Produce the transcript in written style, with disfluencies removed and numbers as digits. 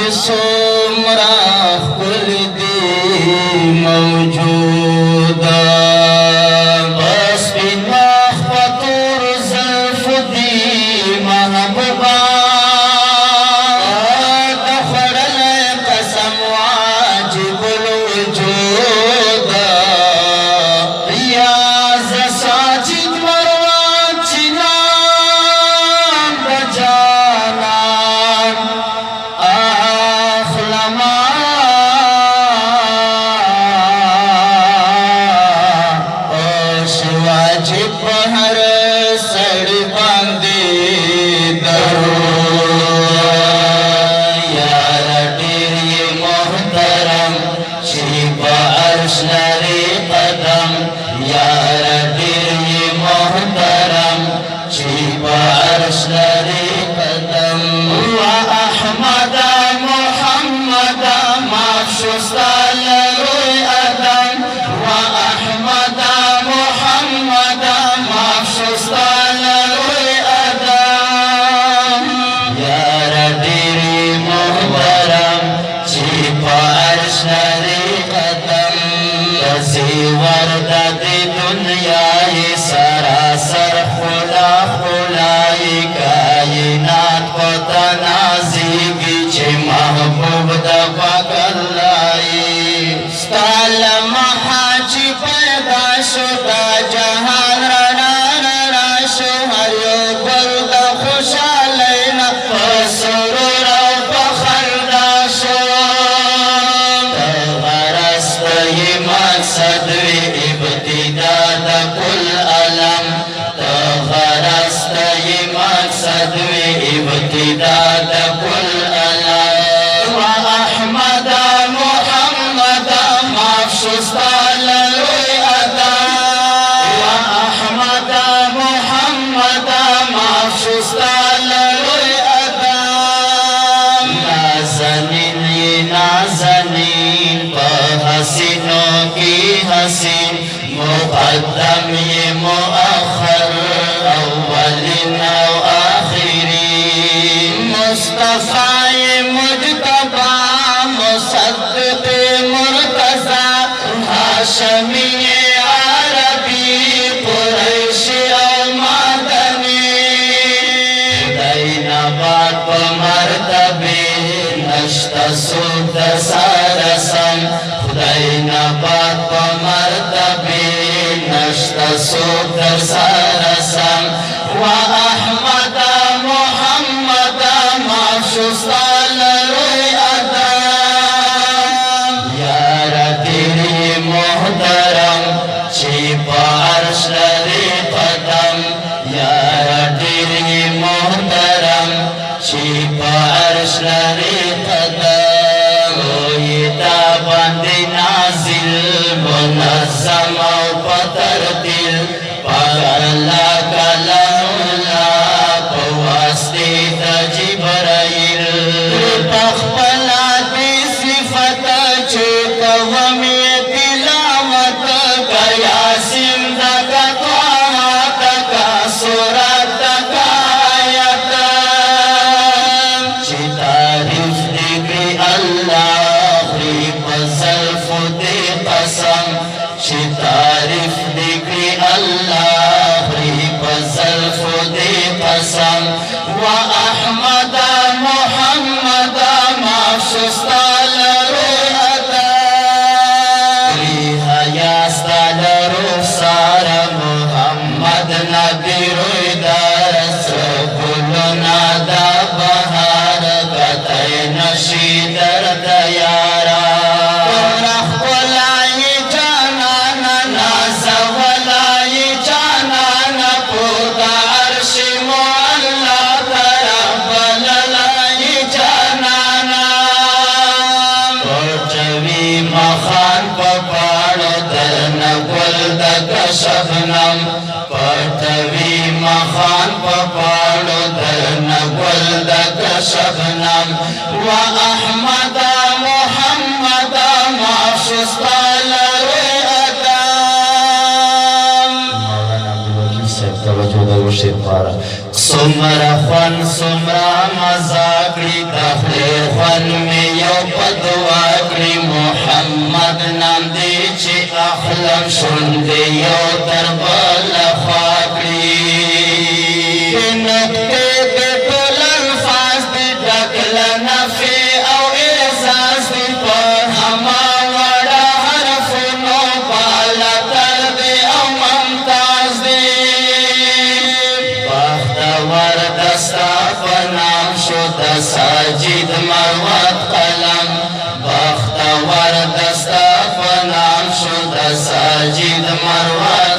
سمرا خپل دی موجودا بس بناخ پتور زلف دی محبوبا دخړل قسم واجب الوجودا ریاض ساجد مروان چنان بجانان اخلما اوش واجب هر سړی باندې درود یار ډېر یې محترم چې په عرش لري قدم یار ډېر یې محترم چې په عرش لري قدم واحمد محمد مخصوص لروی ادم واحمد محمد مخصوص لروی ادم یار ډېر محترم چې په عرش لري قدم زیور د دنیای سراسر خلا خلای کائنات په تنازیږي چې محبوب د پاک الله ستال محاجی پیدا شو دا جهان رڼا رڼا شو هر یو بل د خوشحالۍ نه په سرور او په خندا شو غرض ته یې مقصد وي ابتدا د کل علم ته غرض ته یې مقصد وي ابتدا د کل علم واحمد محمد مخصوص لروی ادم واحمد محمد مخصوص لروی ادم نازنین یې نازنین په حسینو کې حسین مقدم یې مؤخر اولین او آخرین مصطفی مجتبی مصدق مرتضی هاشمی عربی قریشی او مدنی خدای نبات په مرتبه نشته څوک د سره سم خدای نبات په مرتبه نشته څوک در سره سم واحمد محمد مخصوص لروی ادم یار ډېر محترم چې په عرش لري قدم یار ډېر محترم چې په عرش لري قدم وي تا باندې نازل منظم او په ترتیل پاک الله کلام الله په واسطه د جبرائیل په خپله دې صفت چې کوم یې تلاوت که یاسین ده که طه ده که سورت ده که آیت چې تعریف دې کړي الله خوري په زلفو دې قسم چې تعریف دې کړي الله خوري په زلفو دې قسم واحمد محمد مخصوص لروی ادم حیا ستا له رخسار محمد نبي روی درس ګلونه د بهار کتی نشي درته یارا دومره ښکلی جانانه نازولی جانانه پورته عرش مو الله ته بللی جانانه پټوي مخان په پاڼو درنه ګل د شبنم پټوي مخان په پاڼو درنه ګل د شبنم واحمد محمد مخصوص لروی ادم مولانا عبدالوکیل صاحب توجه د ورشي لپاره سمرا خوان سمرا مزاکری دخلی خوان می یو پدواکری محمد نام دی چی اخلم شنده یو دربال خواکری نکتے دی طول الفاظ دی دکل نفی او احساس دی پر ہما وڑا حرفنو بالا تر دی او ممتاز دی بختور دستا پنام شد ساجد مروت قلم بختور دستا پنام شد ساجد مروت